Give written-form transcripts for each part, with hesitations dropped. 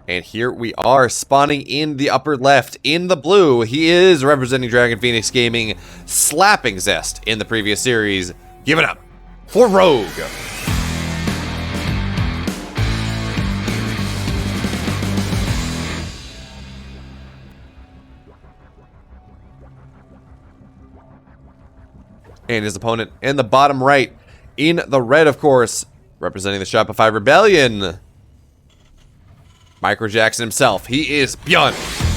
And here we are, spawning in the upper left, in the blue. He is representing Dragon Phoenix Gaming, slapping Zest in the previous series. Give it up for Rogue. And his opponent in the bottom right, in the red, of course, representing the Shopify Rebellion, Micro Jackson himself. He is ByeoMulf.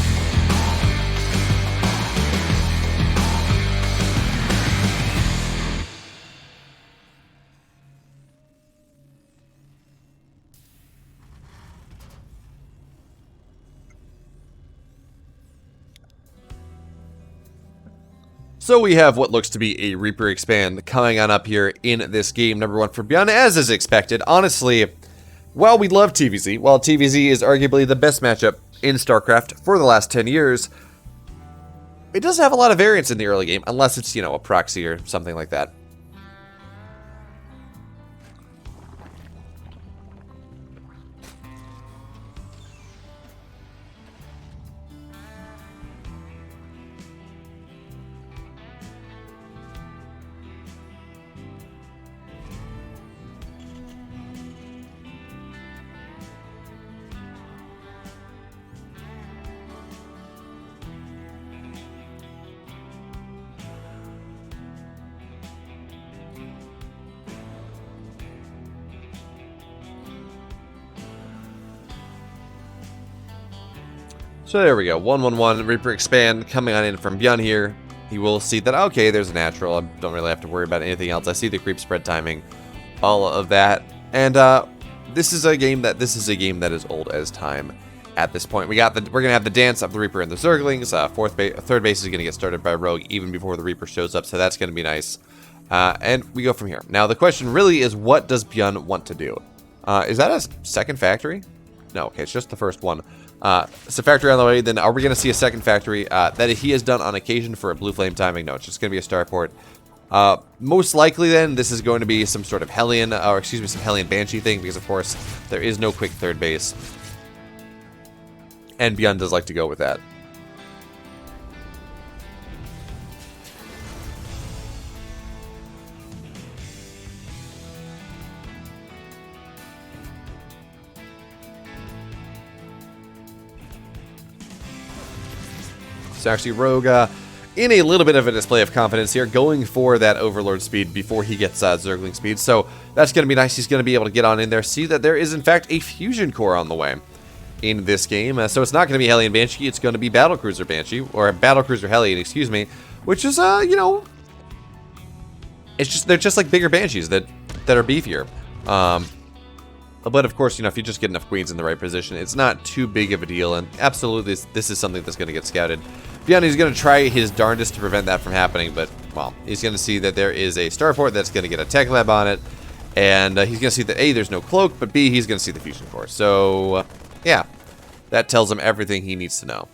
So we have what looks to be a Reaper expand coming on up here in this game number 1 for ByeoMulf, as is expected. Honestly, while we love TVZ, while TVZ is arguably the best matchup in StarCraft for the last 10 years, it doesn't have a lot of variance in the early game, unless it's, you know, a proxy or something like that. So there we go, 1-1-1, Reaper expand coming on in from ByeoMulf here. He will see that, okay, there's a natural. I don't really have to worry about anything else. I see the creep spread timing, all of that. And this is a game that is old as time at this point. We're gonna have the dance of the Reaper and the Zerglings. Third base is gonna get started by Rogue even before the Reaper shows up, so that's gonna be nice. And we go from here. Now the question really is, what does ByeoMulf want to do? Is that a second factory? No, okay, it's just the first one. So factory on the way, then are we going to see a second factory that he has done on occasion for a blue flame timing? No, it's just going to be a starport. Most likely then, this is going to be some sort of Hellion, or excuse me, some Hellion Banshee thing, because of course, there is no quick third base. And ByeoMulf does like to go with that. So actually, Rogue, in a little bit of a display of confidence here, going for that Overlord speed before he gets Zergling speed. So that's going to be nice. He's going to be able to get on in there, see that there is, in fact, a Fusion Core on the way in this game. So it's not going to be Hellion Banshee. It's going to be Battlecruiser Banshee, or Battlecruiser Hellion, excuse me, which is, you know, they're just like bigger Banshees that are beefier. But of course, you know, if you just get enough queens in the right position, it's not too big of a deal. And absolutely, this is something that's going to get scouted. ByeoMulf is going to try his darndest to prevent that from happening, but, well, he's going to see that there is a starport that's going to get a tech lab on it, and he's going to see that, A, there's no cloak, but B, he's going to see the fusion core. So, yeah, that tells him everything he needs to know.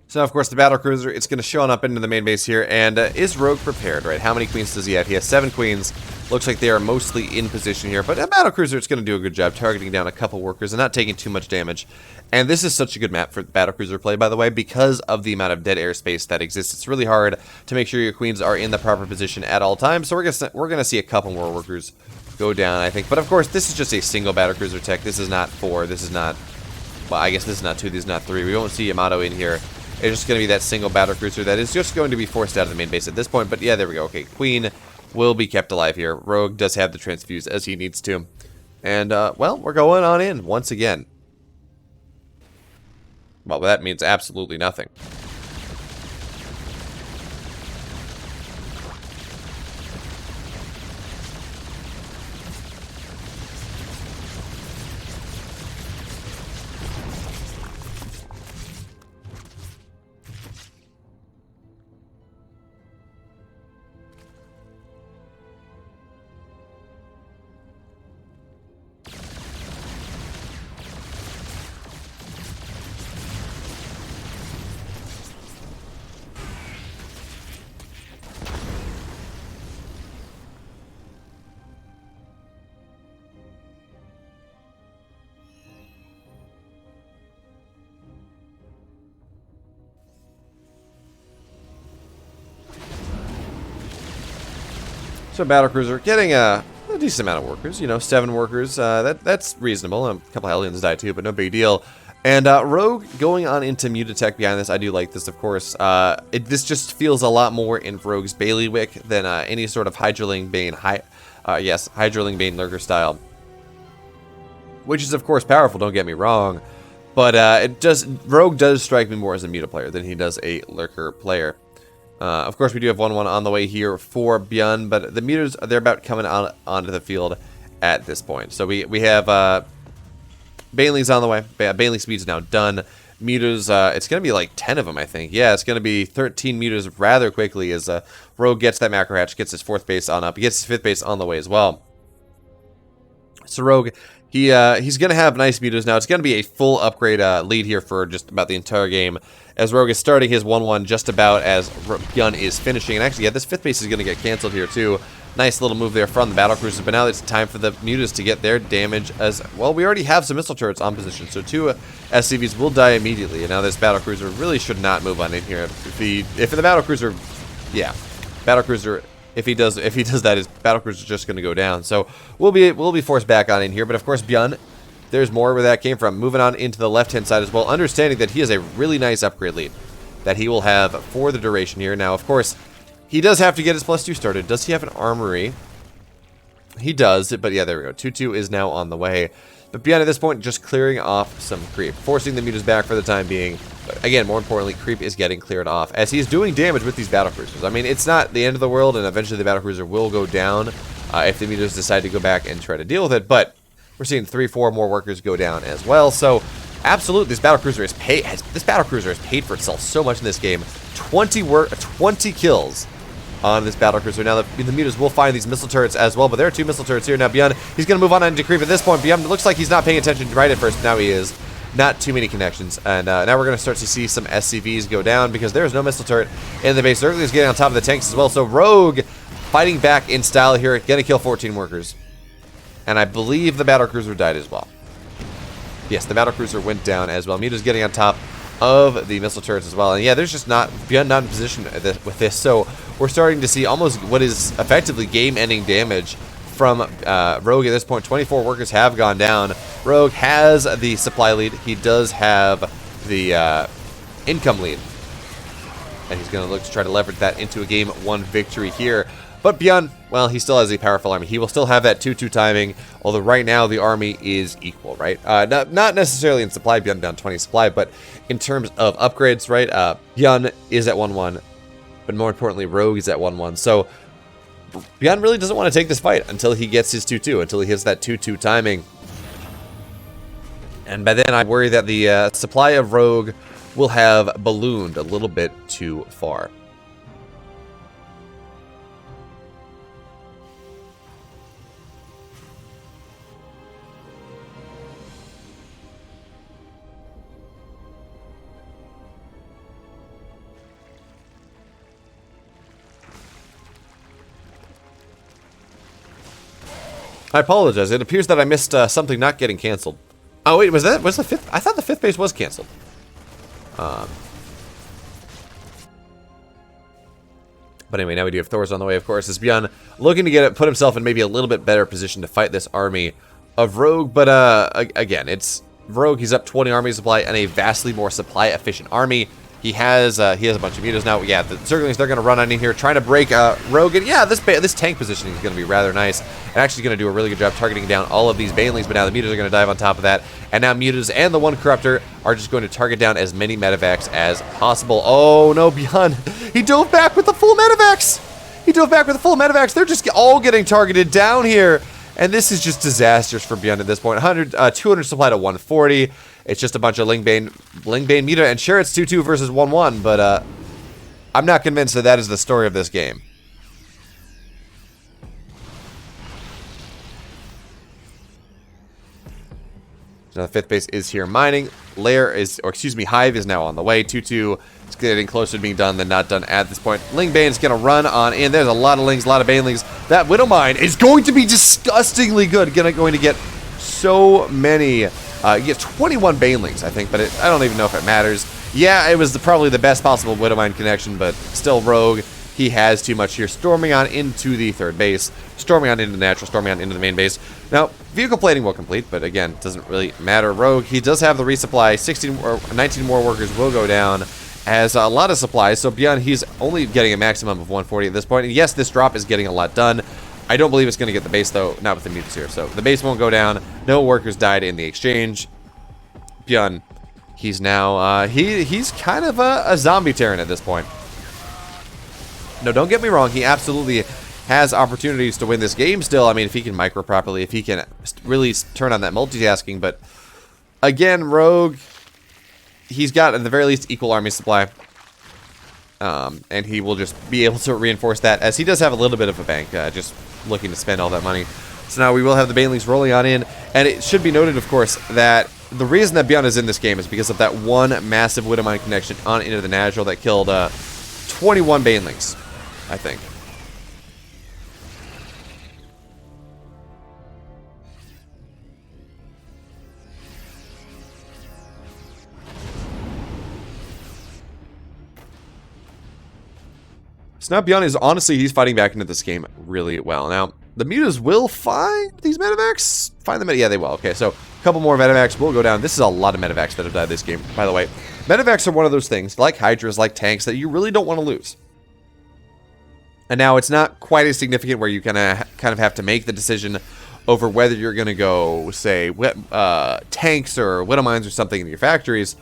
So, of course, the Battlecruiser, it's going to show up into the main base here, and is Rogue prepared, right? How many queens does he have? He has 7 queens. Looks like they are mostly in position here, but a battlecruiser is going to do a good job targeting down a couple workers and not taking too much damage. And this is such a good map for battlecruiser play, by the way, because of the amount of dead airspace that exists. It's really hard to make sure your queens are in the proper position at all times. So we're gonna see a couple more workers go down, I think. But of course, this is just a single battlecruiser tech. This is not 4. This is not. Well, I guess this is not 2. This is not 3. We won't see Yamato in here. It's just going to be that single battlecruiser that is just going to be forced out of the main base at this point. But yeah, there we go. Okay, Queen will be kept alive here. Rogue does have the transfuse as he needs to. And, well, we're going on in once again. Well, that means absolutely nothing. So battlecruiser getting a decent amount of workers, you know, 7 workers. That's reasonable. A couple Hellions died too, but no big deal. And Rogue going on into Mutatech behind this. I do like this, of course. This just feels a lot more in Rogue's bailiwick than any sort of Hydraling Bane, Hydraling Bane Lurker style, which is of course powerful. Don't get me wrong, but Rogue does strike me more as a Muta player than he does a Lurker player. Of course, we do have 1-1 on the way here for BYUN, but the Mutas, they're about coming onto the field at this point. So we have Baneling's on the way. Baneling speed's now done. Mutas, it's going to be like 10 of them, I think. Yeah, it's going to be 13 Mutas rather quickly as Rogue gets that macro hatch, gets his 4th base on up. He gets his 5th base on the way as well. So Rogue, he's going to have nice Mutas now. It's going to be a full upgrade lead here for just about the entire game, as Rogue is starting his 1-1 just about as BYUN is finishing. And actually, yeah, this 5th base is going to get canceled here too. Nice little move there from the battlecruisers, but now it's time for the Mutas to get their damage as well. We already have some missile turrets on position, so 2 SCVs will die immediately. And now this battlecruiser really should not move on in here. If the battlecruiser, yeah, battlecruiser. If he does that, his battlecruiser is just going to go down. So we'll be forced back on in here. But of course, BYUN, there's more where that came from. Moving on into the left-hand side as well, understanding that he has a really nice upgrade lead that he will have for the duration here. Now, of course, he does have to get his +2 started. Does he have an armory? He does, but yeah, there we go. 2-2 is now on the way. But BYUN at this point just clearing off some creep, forcing the Mutas back for the time being. But again, more importantly, creep is getting cleared off as he's doing damage with these battlecruisers. I mean, it's not the end of the world, and eventually the battlecruiser will go down if the Mutas decide to go back and try to deal with it. But we're seeing 3-4 more workers go down as well. So absolutely, this battlecruiser is paid. This battlecruiser has paid for itself so much in this game. 20 kills on this battlecruiser. Now the Mutas will find these missile turrets as well, but there are 2 missile turrets here. Now BYUN, he's going to move on into creep at this point. BYUN looks like he's not paying attention right at first. Now he is. Not too many connections. And now we're going to start to see some SCVs go down because there is no missile turret in the base. Zergling is getting on top of the tanks as well. So Rogue fighting back in style here. Going to kill 14 workers. And I believe the battlecruiser died as well. Yes, the battlecruiser went down as well. Muta's getting on top of the missile turrets as well. And yeah, there's just BYUN not in position with this. So we're starting to see almost what is effectively game-ending damage from Rogue at this point. 24 workers have gone down. Rogue has the supply lead. He does have the income lead. And he's going to look to try to leverage that into a Game 1 victory here. But BYUN, well, he still has a powerful army. He will still have that 2-2 timing, although right now the army is equal, right? Not necessarily in supply, BYUN down 20 supply, but in terms of upgrades, right? BYUN is at 1-1, but more importantly, Rogue is at 1-1. So BYUN really doesn't want to take this fight until he gets his 2-2, until he hits that 2-2 timing. And by then, I worry that the supply of Rogue will have ballooned a little bit too far. I apologize. It appears that I missed something not getting canceled. Oh, wait, was the 5th? I thought the 5th base was canceled. But anyway, now we do have Thor's on the way, of course. As BeoMulf looking to put himself in maybe a little bit better position to fight this army of Rogue. But again, it's Rogue. He's up 20 army supply and a vastly more supply efficient army. He has a bunch of mutas now. Yeah, the Zerglings, they're going to run on in here, trying to break Rogue. And yeah, this tank positioning is going to be rather nice. And actually going to do a really good job targeting down all of these Banelings. But now the mutas are going to dive on top of that. And now mutas and the one Corruptor are just going to target down as many medevacs as possible. Oh no, BeoMulf. He dove back with the full medevacs. They're just all getting targeted down here. And this is just disastrous for BeoMulf at this point. 200 supply to 140. It's just a bunch of Lingbane Muta, and sure, it's 2-2 versus 1-1, but I'm not convinced that is the story of this game. So the 5th base is here mining. Hive is now on the way. 2-2. It's getting closer to being done than not done at this point. Lingbane is going to run on in. There's a lot of Lings, a lot of Banelings. That Widow Mine is going to be disgustingly good. Going to get so many. He gets 21 Banelings, I think, but I don't even know if it matters. Yeah, it was probably the best possible Widow Mine connection, but still Rogue. He has too much here. Storming on into the 3rd base. Storming on into the natural. Storming on into the main base. Now, vehicle plating will complete, but again, doesn't really matter. Rogue, he does have the resupply. 16 or 19 more workers will go down as a lot of supplies. So BeoMulf, he's only getting a maximum of 140 at this point. And yes, this drop is getting a lot done. I don't believe it's going to get the base, though, not with the mutas here. So the base won't go down. No workers died in the exchange. BeoMulf, he's now, he's kind of a zombie Terran at this point. No, don't get me wrong. He absolutely has opportunities to win this game still. I mean, if he can micro properly, if he can really turn on that multitasking. But again, Rogue, he's got, at the very least, equal army supply. And he will just be able to reinforce that, as he does have a little bit of a bank, just looking to spend all that money. So now we will have the Banelings rolling on in, and it should be noted, of course, that the reason that BeoMulf is in this game is because of that one massive Widow Mine connection on into the natural that killed 21 Banelings, I think. So now BeoMulf is, honestly, he's fighting back into this game really well. Now, the mutas will find these medevacs. Yeah, they will. Okay, so a couple more medevacs will go down. This is a lot of medevacs that have died this game, by the way. Medevacs are one of those things, like Hydras, like tanks, that you really don't want to lose. And now it's not quite as significant where you kind of have to make the decision over whether you're going to go, say, tanks or Widow Mines or something in your factories.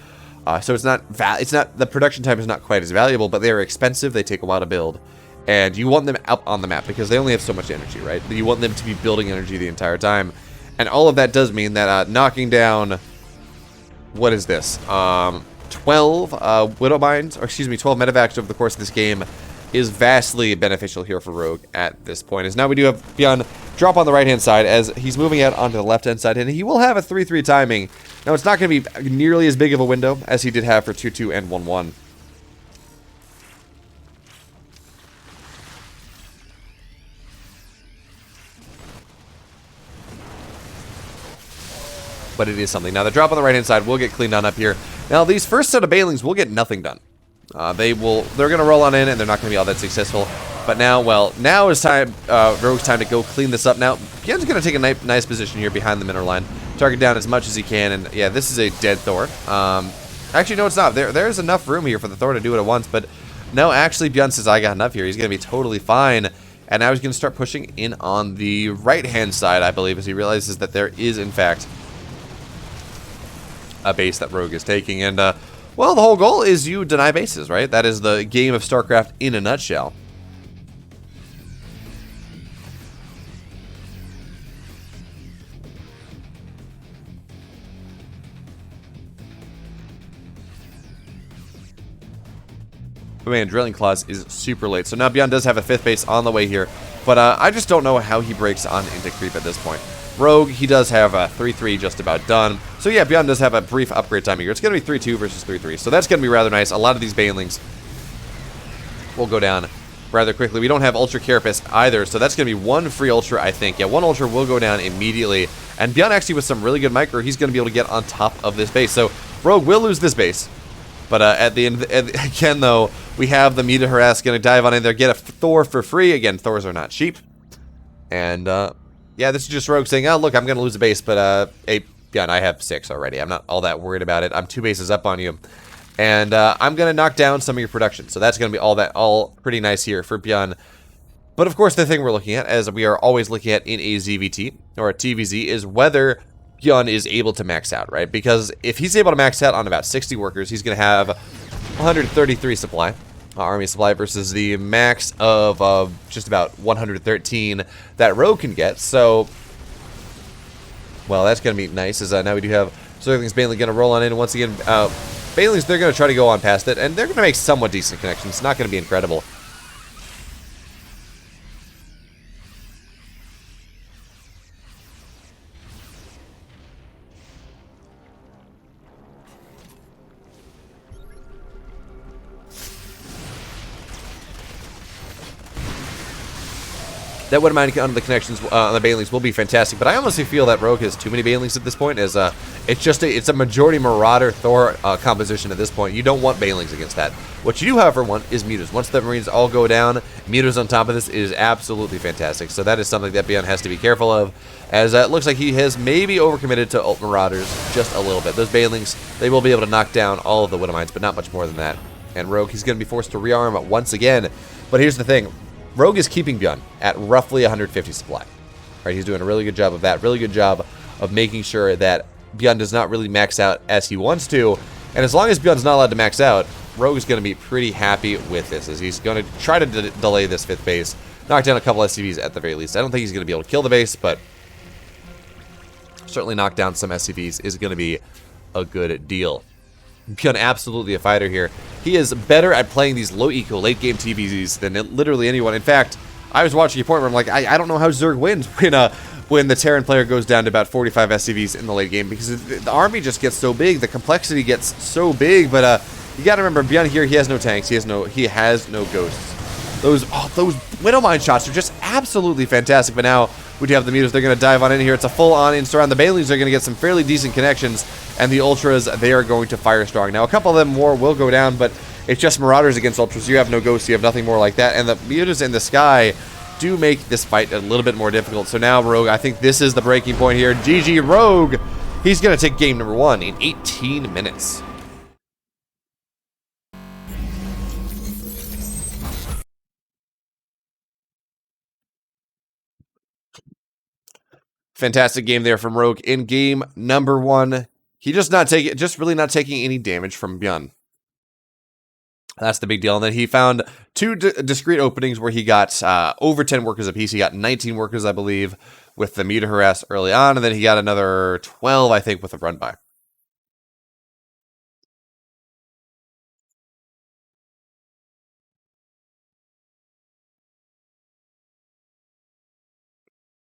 So it's not the production time is not quite as valuable, but they are expensive. They take a while to build, and you want them out on the map because they only have so much energy, right? You want them to be building energy the entire time, and all of that does mean that knocking down, what is this? 12 Widow Mines, or excuse me, 12 medevacs over the course of this game is vastly beneficial here for Rogue at this point. As now we do have BeoMulf drop on the right-hand side as he's moving out onto the left-hand side, and he will have a 3-3 timing. Now, it's not going to be nearly as big of a window as he did have for 2-2 and 1-1. But it is something. Now, the drop on the right-hand side will get cleaned on up here. Now, these first set of Banelings will get nothing done. They're going to roll on in, and they're not going to be all that successful. But now, well, now is time, Rogue's time to go clean this up. Now, BeoMulf's going to take a nice position here behind the mineral line. Target down as much as he can, and yeah, this is a dead Thor. Actually, no, it's not. There's enough room here for the Thor to do it at once, but no, actually, BeoMulf says, I got enough here. He's going to be totally fine. And now he's going to start pushing in on the right-hand side, I believe, as he realizes that there is, in fact, a base that Rogue is taking. And, well, the whole goal is you deny bases, right? That is the game of StarCraft in a nutshell. But man, Drilling Claws is super late. So now BeoMulf does have a 5th base on the way here. But I just don't know how he breaks on into creep at this point. Rogue, he does have a 3-3 just about done. So yeah, BeoMulf does have a brief upgrade time here. It's going to be 3-2 versus 3-3. So that's going to be rather nice. A lot of these Banelings will go down rather quickly. We don't have Ultra Carapace either, so that's going to be one free Ultra, I think. Yeah, one Ultra will go down immediately. And BeoMulf actually with some really good micro, he's going to be able to get on top of this base. So Rogue will lose this base. But at the end, again, though, we have the Meteor Harass going to dive on in there, get a Thor for free. Again, Thors are not cheap. And, yeah, this is just Rogue saying, oh, look, I'm going to lose a base, but, hey, BeoMulf, I have 6 already. I'm not all that worried about it. I'm 2 bases up on you. And I'm going to knock down some of your production. So that's going to be all pretty nice here for BeoMulf. But, of course, the thing we're looking at, as we are always looking at in a ZVT, or a TVZ, is whether BeoMulf is able to max out, right? Because if he's able to max out on about 60 workers, he's going to have 133 supply, army supply, versus the max of just about 113 that Rogue can get. So, well, that's going to be nice, as now we do have Zergling's Baneley going to roll on in. Once again, Baneley's, they're going to try to go on past it, and they're going to make somewhat decent connections. It's not going to be incredible. That wouldn't mind on the connections on the Banelings will be fantastic, but I honestly feel that Rogue has too many Banelings at this point. As it's a majority Marauder Thor composition at this point. You don't want Banelings against that. What you do, however, want is Mutas. Once the Marines all go down, Mutas on top of this is absolutely fantastic. So that is something that BeoMulf has to be careful of, as it looks like he has maybe overcommitted to ult Marauders just a little bit. Those Banelings, they will be able to knock down all of the Widowmines, but not much more than that. And Rogue, he's going to be forced to rearm once again. But here's the thing. Rogue is keeping BeoMulf at roughly 150 supply. Right, he's doing a really good job of that. Really good job of making sure that BeoMulf does not really max out as he wants to. And as long as BeoMulf's not allowed to max out, Rogue is going to be pretty happy with this, as he's going to try to delay this 5th base, knock down a couple SCVs at the very least. I don't think he's going to be able to kill the base, but certainly knock down some SCVs is going to be a good deal. BeoMulf absolutely a fighter here. He is better at playing these low eco late game TVZs than literally anyone. In fact, I was watching a point where I'm like, I don't know how Zerg wins when the Terran player goes down to about 45 SCVs in the late game, because the army just gets so big, the complexity gets so big. But you got to remember, BeoMulf here, he has no tanks, he has no ghosts. Those Widowmine shots are just absolutely fantastic. But now we do have the Mutas. They're going to dive on in here. It's a full-on in-store. The Banelings are going to get some fairly decent connections. And the Ultras, they are going to fire strong. Now, a couple of them more will go down, but it's just Marauders against Ultras. You have no ghosts. You have nothing more like that. And the Mutas in the sky do make this fight a little bit more difficult. So now, Rogue, I think this is the breaking point here. GG Rogue. He's going to take game number 1 in 18 minutes. Fantastic game there from Rogue in game number 1. He just really not taking any damage from BeoMulf. That's the big deal. And then he found 2 discrete openings where he got over 10 workers apiece. He got 19 workers, I believe, with the Meteor Harass early on, and then he got another 12, I think, with a run by.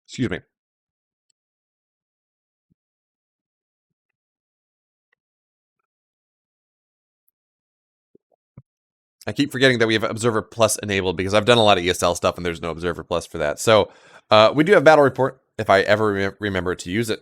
Excuse me. I keep forgetting that we have Observer Plus enabled, because I've done a lot of ESL stuff and there's no Observer Plus for that. So we do have Battle Report, if I ever remember to use it.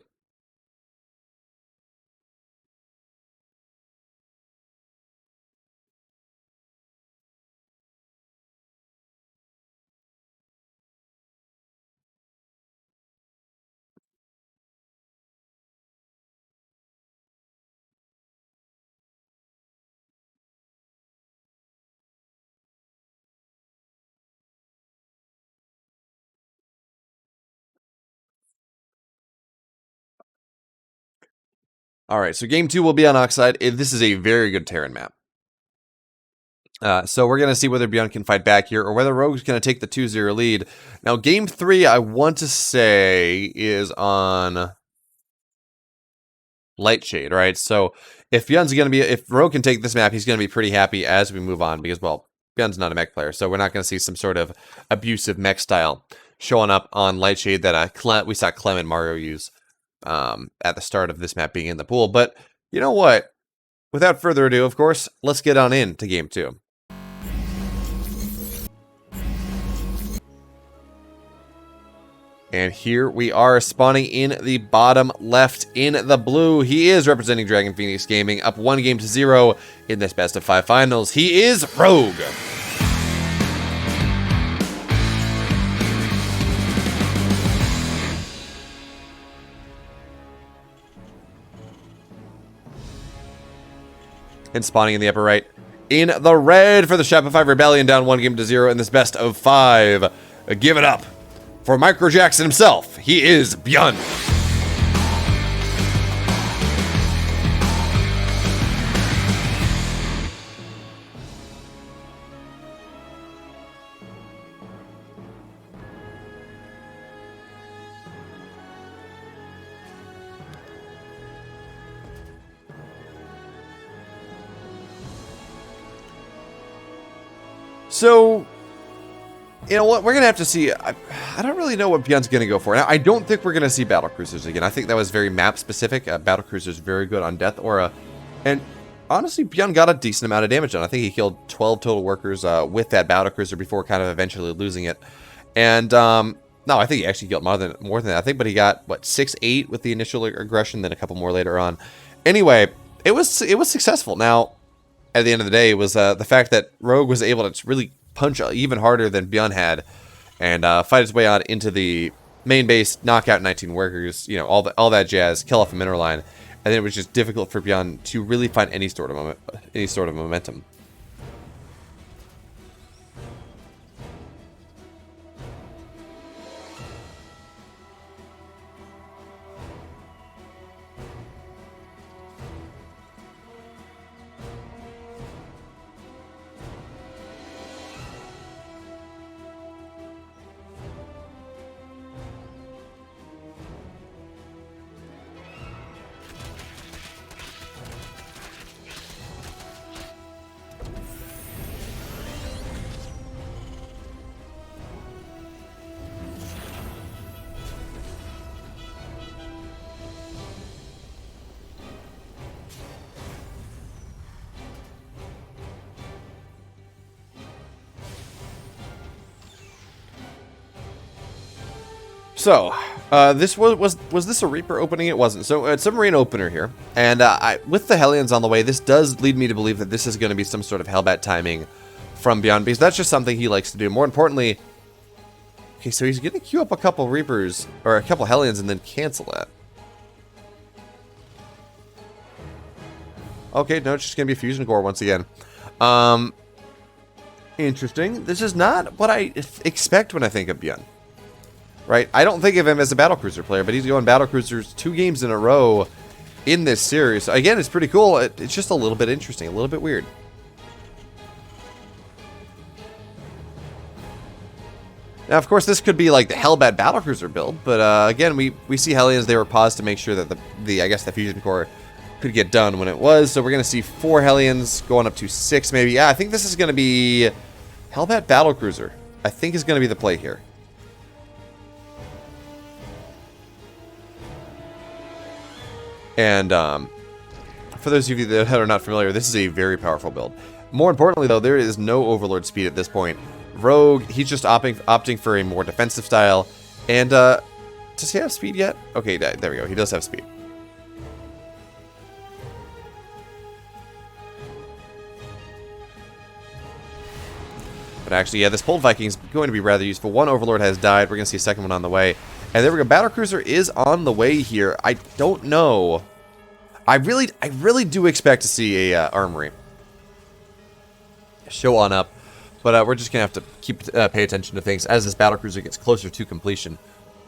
All right, so game 2 will be on Oxide. This is a very good Terran map. So we're going to see whether BeoMulf can fight back here, or whether Rogue's going to take the 2-0 lead. Now, game 3, I want to say, is on Lightshade, right? So if if Rogue can take this map, he's going to be pretty happy as we move on, because, well, BeoMulf's not a mech player, so we're not going to see some sort of abusive mech style showing up on Lightshade that we saw Clem and Mario use at the start of this map being in the pool. But you know what? Without further ado, of course, let's get on into game 2. And here we are spawning in the bottom left in the blue. He is representing Dragon Phoenix Gaming, up 1-0 in this best of 5 finals. He is Rogue. And spawning in the upper right in the red for the Shopify Rebellion, down 1-0 in this best of 5. Give it up for Micro Jackson himself. He is BYUN. So, you know what? We're going to have to see. I don't really know what BYUN's going to go for. Now, I don't think we're going to see battlecruisers again. I think that was very map specific. Battlecruiser's very good on Death Aura. And honestly, BYUN got a decent amount of damage done. I think he killed 12 total workers with that battlecruiser before kind of eventually losing it. And, no, I think he actually killed more than that. I think, but he got, what, 6-8 with the initial aggression, then a couple more later on. Anyway, it was successful. Now, at the end of the day, it was the fact that Rogue was able to really punch even harder than BYUN had, and fight his way out into the main base, knock out 19 workers, you know, all that jazz, kill off a mineral line, and then it was just difficult for BYUN to really find any sort of momentum. So, this was this a Reaper opening? It wasn't. So, it's a Submarine opener here. And with the Hellions on the way, this does lead me to believe that this is going to be some sort of Hellbat timing from BYUN, because that's just something he likes to do. More importantly, okay, so he's going to queue up a couple Reapers, or a couple Hellions, and then cancel that. Okay, no, it's just going to be a Fusion Core once again. Interesting. This is not what I expect when I think of BYUN. Right? I don't think of him as a battlecruiser player, but he's going battlecruisers 2 games in a row in this series. So again, it's pretty cool. It's just a little bit interesting, a little bit weird. Now, of course, this could be like the Hellbat battlecruiser build, but again, we see Hellions. They were paused to make sure that I guess the Fusion Core could get done when it was. So we're going to see 4 Hellions going up to 6 maybe. Yeah, I think this is going to be Hellbat battlecruiser. I think is going to be the play here. And for those of you that are not familiar, this is a very powerful build. More importantly, though, there is no Overlord speed at this point. Rogue, he's just opting for a more defensive style. And does he have speed yet? Okay, there we go. He does have speed. But actually, yeah, this Pulled Viking is going to be rather useful. 1 Overlord has died. We're going to see a second one on the way. And there we go. Battlecruiser is on the way here. I don't know. I really do expect to see a Armory show on up. But we're just going to have to pay attention to things as this Battlecruiser gets closer to completion.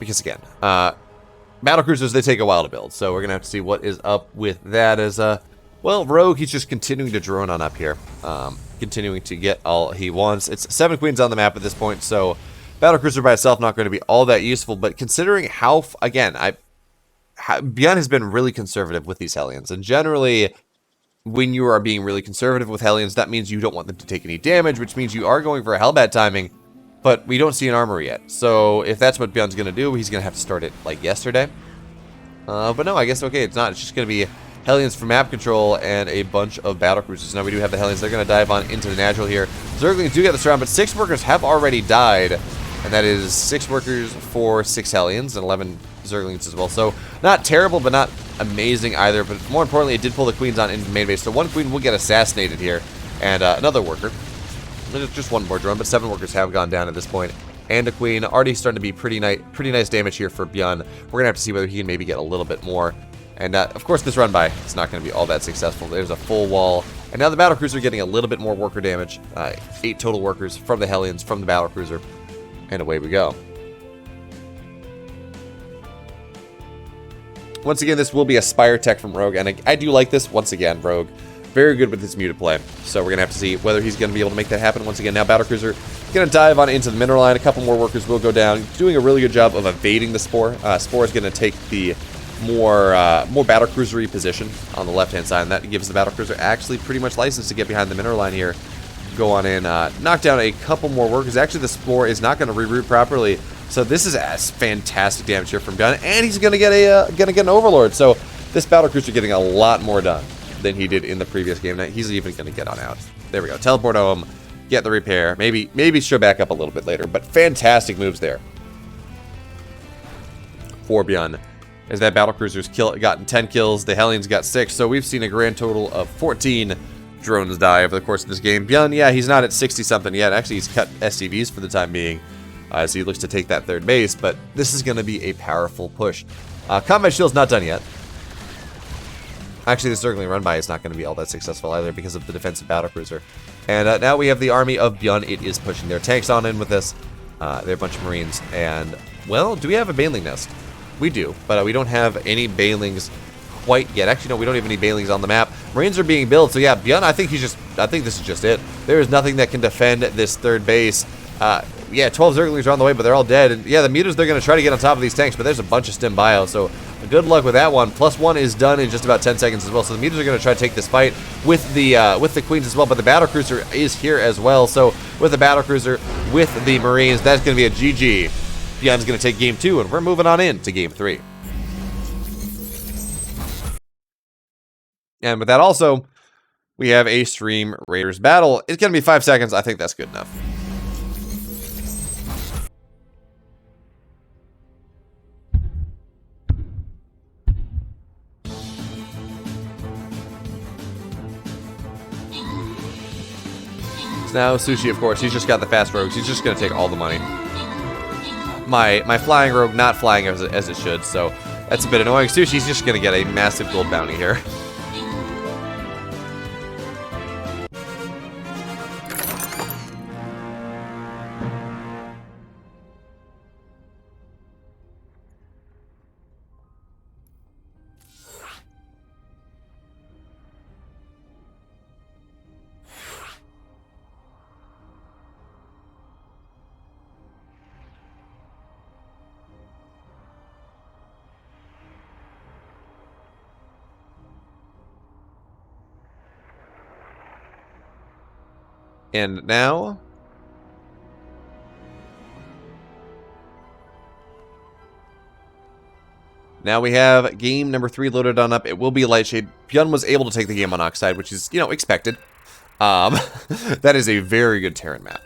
Because, again, Battlecruisers, they take a while to build. So we're going to have to see what is up with that as, well, Rogue, he's just continuing to drone on up here. Continuing to get all he wants. It's 7 queens on the map at this point, so Battlecruiser by itself not going to be all that useful, but considering how, again, BYUN has been really conservative with these Hellions, and generally, when you are being really conservative with Hellions, that means you don't want them to take any damage, which means you are going for a Hellbat timing, but we don't see an armor yet. So if that's what BYUN's going to do, he's going to have to start it like yesterday. But no, I guess okay, it's not. It's just going to be Hellions for map control and a bunch of battlecruisers. Now we do have the Hellions. They're going to dive on into the natural here. Zerglings do get the surround, but 6 workers have already died. And that is 6 workers for 6 Hellions and 11 Zerglings as well. So not terrible, but not amazing either. But more importantly, it did pull the queens on into the main base. So 1 queen will get assassinated here. And another worker. Just 1 more drone, but 7 workers have gone down at this point. And a queen. Already starting to be pretty nice damage here for ByeoN. We're going to have to see whether he can maybe get a little bit more. And of course, this run by is not going to be all that successful. There's a full wall. And now the battlecruiser getting a little bit more worker damage. 8 total workers from the Hellions, from the battlecruiser. And away we go. Once again, this will be a Spire Tech from Rogue, and I do like this. Once again, Rogue, very good with his muted play. So we're going to have to see whether he's going to be able to make that happen. Once again, now battlecruiser going to dive on into the mineral line. A couple more workers will go down. Doing a really good job of evading the Spore. Spore is going to take the more battlecruisery position on the left-hand side, and that gives the battlecruiser actually pretty much license to get behind the mineral line here. Go on in, knock down a couple more workers. Actually, the Spore is not going to reroute properly, so this is fantastic damage here from ByeoN, and he's going to get an Overlord. So this battlecruiser getting a lot more done than he did in the previous game. Now, he's even going to get on out. There we go. Teleport home, get the repair. Maybe show back up a little bit later, but fantastic moves there for ByeoN. As that battlecruiser's gotten 10 kills, the Hellions got 6, so we've seen a grand total of 14 drones die over the course of this game. ByeoN, yeah, he's not at 60-something yet. Actually, he's cut SCVs for the time being as he looks to take that 3rd base, but this is going to be a powerful push. Combat Shield's not done yet. Actually, the Zergling run-by is not going to be all that successful either because of the defensive battlecruiser. And now we have the army of ByeoN. It is pushing their tanks on in with this. They're a bunch of Marines. And, well, do we have a Baneling nest? We do, but we don't have any Banelings quite yet. Actually, no, we don't have any Banelings on the map. Marines are being built, so yeah, ByeoN, I think this is just it. There is nothing that can defend this 3rd base. Yeah, 12 Zerglings are on the way, but they're all dead. And yeah, the Mutas, they're going to try to get on top of these tanks, but there's a bunch of stim bio, so good luck with that one. +1 is done in just about 10 seconds as well, so the Mutas are going to try to take this fight with the Queens as well, but the battlecruiser is here as well. So with the battlecruiser, with the Marines, that's going to be a GG. ByeoN's going to take game 2, and we're moving on in to game 3. And with that also, we have a Stream Raiders battle. It's going to be 5 seconds. I think that's good enough. So now Sushi, of course, he's just got the fast rogues. He's just going to take all the money. My flying rogue not flying as it should, so that's a bit annoying. Sushi's just going to get a massive gold bounty here. And now, we have game number 3 loaded on up. It will be Lightshade. ByeoN was able to take the game on Oxide, which is, expected. That is a very good Terran map.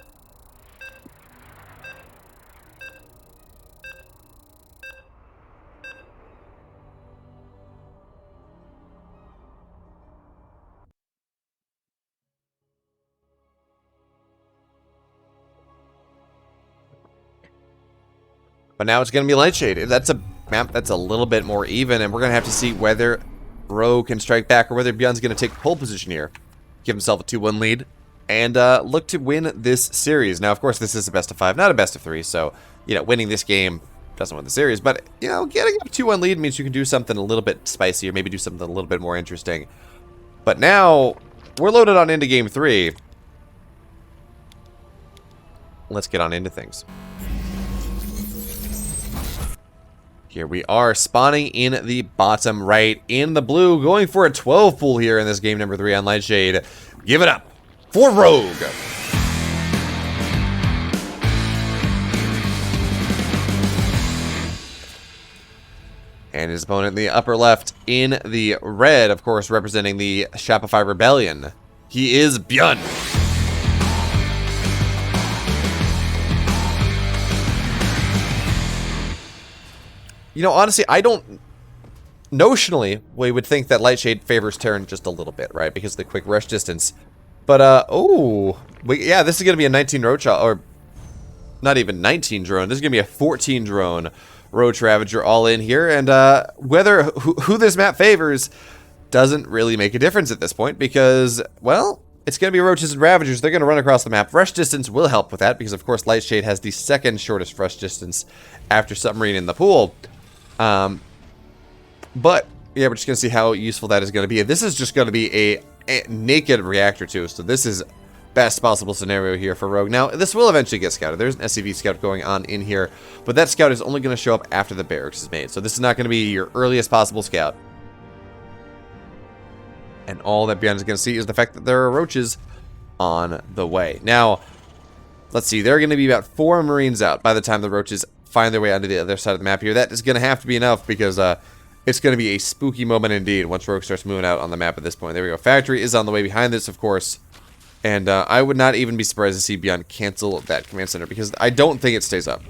But now it's going to be Lightshade. That's a map that's a little bit more even, and we're going to have to see whether Rogue can strike back or whether ByeoN's going to take pole position here. Give himself a 2-1 lead and look to win this series. Now, of course, this is a best of 5, not a best of 3, so, winning this game doesn't win the series. But, getting a 2-1 lead means you can do something a little bit spicy or maybe do something a little bit more interesting. But now, we're loaded on into game 3. Let's get on into things. Here we are, spawning in the bottom right in the blue, going for a 12 pool here in this game number 3 on Lightshade. Give it up for Rogue. And his opponent in the upper left in the red, of course, representing the Shopify Rebellion. He is ByeoN. You know, honestly, I don't... Notionally, we would think that Lightshade favors Terran just a little bit, right? Because of the quick rush distance. But, yeah, this is going to be a 19 Roach, or not even 19 drone. This is going to be a 14 drone Roach Ravager all in here. And, who this map favors doesn't really make a difference at this point because, well, it's going to be Roaches and Ravagers. They're going to run across the map. Rush distance will help with that because, of course, Lightshade has the second shortest rush distance after Submarine in the pool. But, yeah, we're just going to see how useful that is going to be. This is just going to be a naked reactor, too. So this is best possible scenario here for Rogue. Now, this will eventually get scouted. There's an SCV scout going on in here. But that scout is only going to show up after the barracks is made. So this is not going to be your earliest possible scout. And all that BeoMulf is going to see is the fact that there are Roaches on the way. Now, let's see. There are going to be about 4 Marines out by the time the Roaches find their way onto the other side of the map here. That is going to have to be enough because it's going to be a spooky moment indeed once Rogue starts moving out on the map at this point. There we go. Factory is on the way behind this, of course. And I would not even be surprised to see BeoMulf cancel that command center because I don't think it stays up.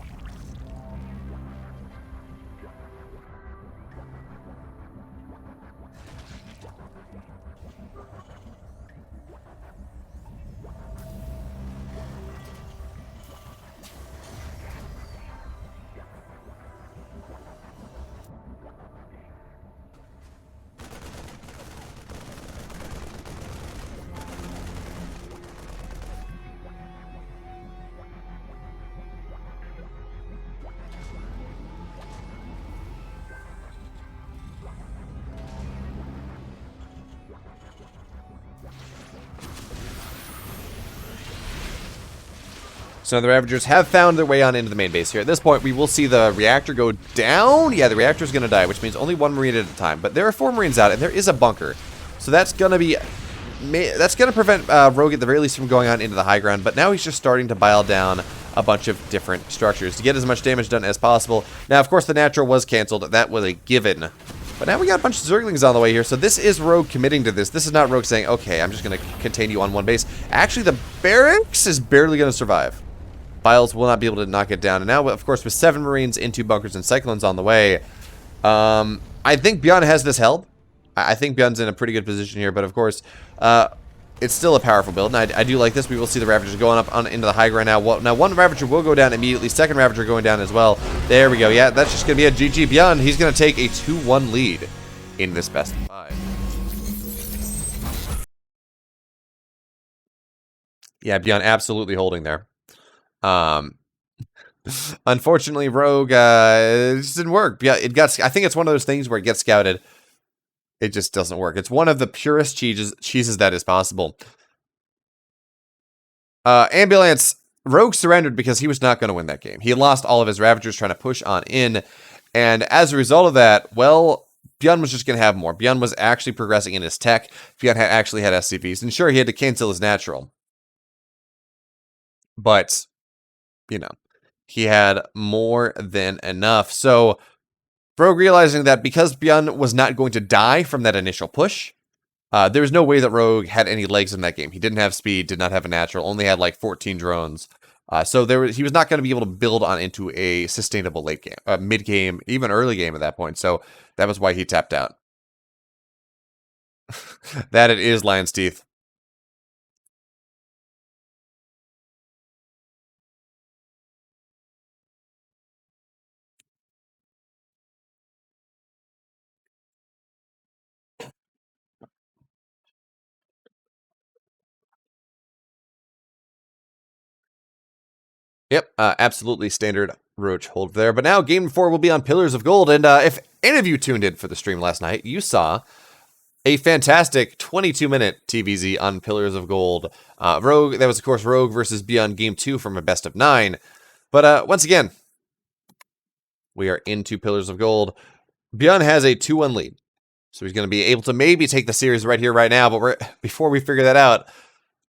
So the Ravagers have found their way on into the main base here. At this point, we will see the reactor go down. Yeah, the reactor is going to die, which means only 1 Marine at a time. But there are 4 Marines out, and there is a bunker. So that's going to be... That's going to prevent Rogue at the very least from going on into the high ground. But now he's just starting to bile down a bunch of different structures to get as much damage done as possible. Now, of course, the natural was canceled. That was a given. But now we got a bunch of Zerglings on the way here. So this is Rogue committing to this. This is not Rogue saying, okay, I'm just going to contain you on one base. Actually, the barracks is barely going to survive. Biles will not be able to knock it down. And now, of course, with 7 Marines in 2 bunkers and Cyclones on the way, I think BeoMulf has this held. I think BeoMulf's in a pretty good position here. But, of course, it's still a powerful build. And I do like this. We will see the Ravagers going up into the high ground now. Well, now, 1 Ravager will go down immediately. 2nd Ravager going down as well. There we go. Yeah, that's just going to be a GG BeoMulf. He's going to take a 2-1 lead in this best of 5. Yeah, BeoMulf absolutely holding there. Unfortunately, Rogue, it just didn't work. Yeah, I think it's one of those things where it gets scouted. It just doesn't work. It's one of the purest cheeses that is possible. Ambulance, Rogue surrendered because he was not going to win that game. He lost all of his Ravagers trying to push on in. And as a result of that, well, BeoMulf was just going to have more. BeoMulf was actually progressing in his tech. BeoMulf actually had SCVs. And sure, he had to cancel his natural. But... you know, he had more than enough. So, Rogue realizing that because BeoMulf was not going to die from that initial push, there was no way that Rogue had any legs in that game. He didn't have speed, did not have a natural, only had like 14 drones. So he was not going to be able to build on into a sustainable late game, mid game, even early game at that point. So that was why he tapped out. That it is Lion's Teeth. Yep, absolutely standard Roach hold there. But now Game 4 will be on Pillars of Gold. And if any of you tuned in for the stream last night, you saw a fantastic 22-minute TVZ on Pillars of Gold. Rogue, that was, of course, Rogue versus BeoMulf Game 2 from a best of 9. But once again, we are into Pillars of Gold. BeoMulf has a 2-1 lead. So he's going to be able to maybe take the series right here, right now. But before we figure that out,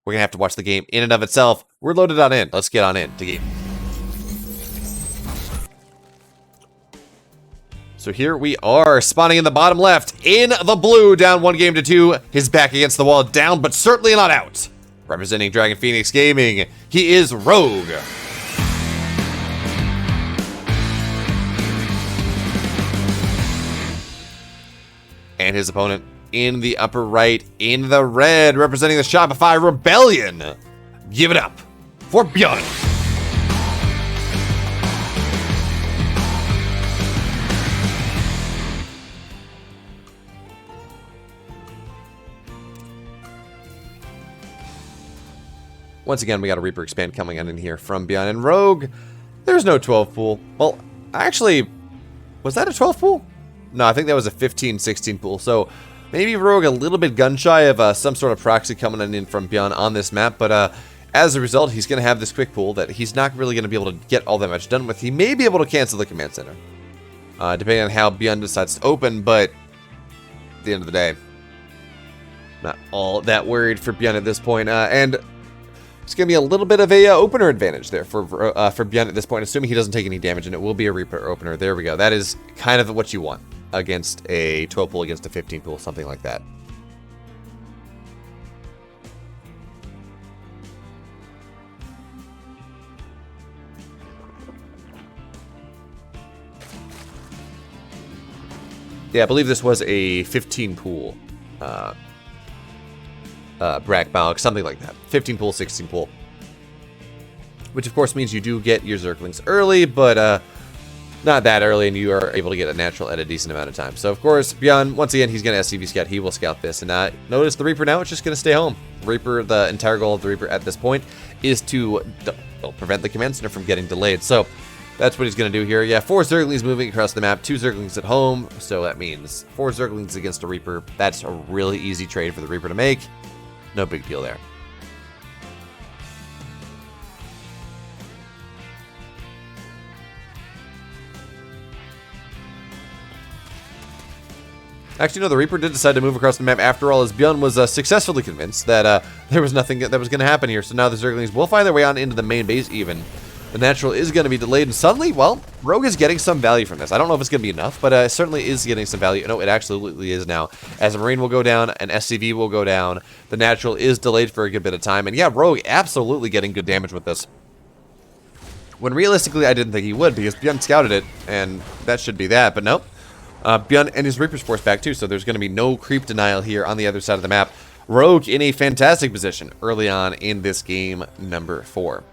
we're going to have to watch the game in and of itself. We're loaded on in. Let's get on in to game. So here we are, spawning in the bottom left, in the blue, down 1-2. His back against the wall, down, but certainly not out. Representing Dragon Phoenix Gaming, he is Rogue. And his opponent in the upper right, in the red, representing the Shopify Rebellion. Give it up for BeoMulf. Once again, we got a Reaper Expand coming in here from BeoMulf. And Rogue, there's no 12 pool. Well, actually, was that a 12 pool? No, I think that was a 15-16 pool. So maybe Rogue a little bit gun shy of some sort of proxy coming in from BeoMulf on this map. But as a result, he's going to have this quick pool that he's not really going to be able to get all that much done with. He may be able to cancel the command center, depending on how BeoMulf decides to open. But at the end of the day, not all that worried for BeoMulf at this point. And it's going to be a little bit of a opener advantage there for BeoMulf at this point, assuming he doesn't take any damage, and it will be a Reaper opener. There we go. That is kind of what you want against a 12 pool, against a 15 pool, something like that. Yeah, I believe this was a 15 pool. Brack Balk, something like that. 15 pool, 16 pool. Which of course means you do get your Zerglings early, but not that early, and you are able to get a natural at a decent amount of time. So of course, BeoMulf, once again, he's going to SCV scout. He will scout this. And notice the Reaper now is just going to stay home. Reaper, the entire goal of the Reaper at this point is to prevent the command center from getting delayed. So that's what he's going to do here. Yeah, 4 Zerglings moving across the map, 2 Zerglings at home. So that means 4 Zerglings against a Reaper. That's a really easy trade for the Reaper to make. No big deal there. Actually, no, the Reaper did decide to move across the map after all, as BeoMulf was successfully convinced that there was nothing that was going to happen here. So now the Zerglings will find their way on into the main base even. The natural is going to be delayed, and suddenly, well, Rogue is getting some value from this. I don't know if it's going to be enough, but it certainly is getting some value. No, it absolutely is now. As a Marine will go down, an SCV will go down. The natural is delayed for a good bit of time, and yeah, Rogue absolutely getting good damage with this. When realistically, I didn't think he would, because BeoMulf scouted it, and that should be that, but nope. BeoMulf and his Reaper's force back too, so there's going to be no creep denial here on the other side of the map. Rogue in a fantastic position early on in this game number 4.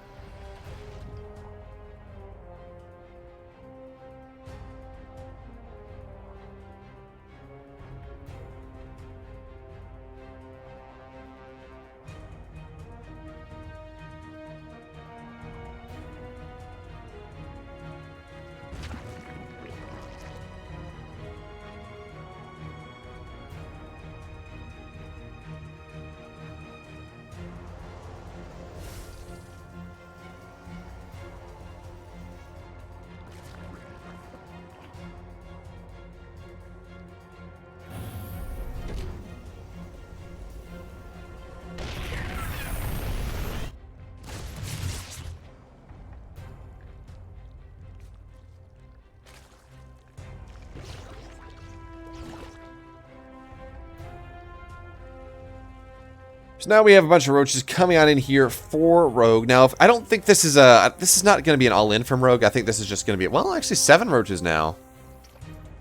So now we have a bunch of roaches coming on in here for Rogue. Now, I don't think this is not going to be an all-in from Rogue. I think this is just going to be, well, actually 7 roaches now.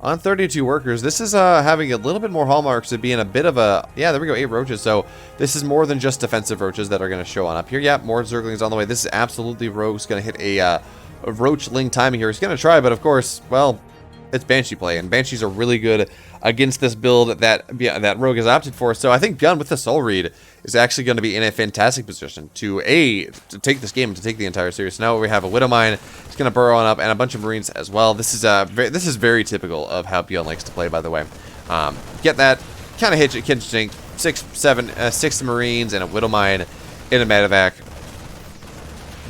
On 32 workers, this is having a little bit more hallmarks of being a bit of a, yeah, there we go, 8 roaches. So this is more than just defensive roaches that are going to show on up here. Yeah, more Zerglings on the way. This is absolutely Rogue's going to hit a Roachling timing here. He's going to try, but of course, well, it's Banshee play, and Banshees are really good against this build that Rogue has opted for. So I think BeoMulf with the Soul Read is actually going to be in a fantastic position to take this game and to take the entire series. So now we have a Widowmine. He's going to burrow on up, and a bunch of Marines as well. This is very typical of how BeoMulf likes to play, by the way. Get that, kind of hit it, kitchen sink, 6 Marines and a Widowmine in a medevac.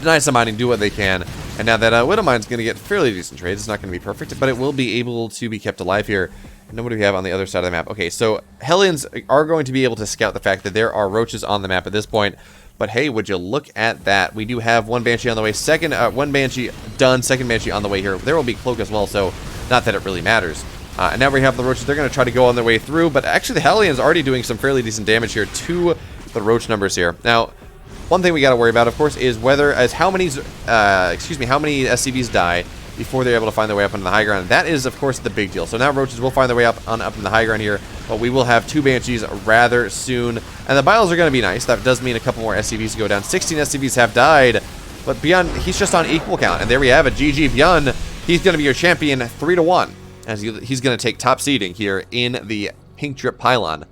Deny some mining, do what they can. And now that Widowmine's going to get fairly decent trades. It's not going to be perfect, but it will be able to be kept alive here. And then what do we have on the other side of the map? Okay, so Hellions are going to be able to scout the fact that there are roaches on the map at this point. But hey, would you look at that? We do have 1 Banshee on the way. One Banshee done, 2nd Banshee on the way here. There will be Cloak as well, so not that it really matters. And now we have the roaches. They're going to try to go on their way through, but actually the Hellions already doing some fairly decent damage here to the roach numbers here. Now, one thing we got to worry about, of course, is how many SCVs die before they're able to find their way up into the high ground. That is, of course, the big deal. So now roaches will find their way up in the high ground here. But we will have 2 Banshees rather soon. And the Biles are going to be nice. That does mean a couple more SCVs go down. 16 SCVs have died. But BeoMulf, he's just on equal count. And there we have it. GG BeoMulf. He's going to be your champion 3-1. As he's going to take top seeding here in the Pink Drip Pylon.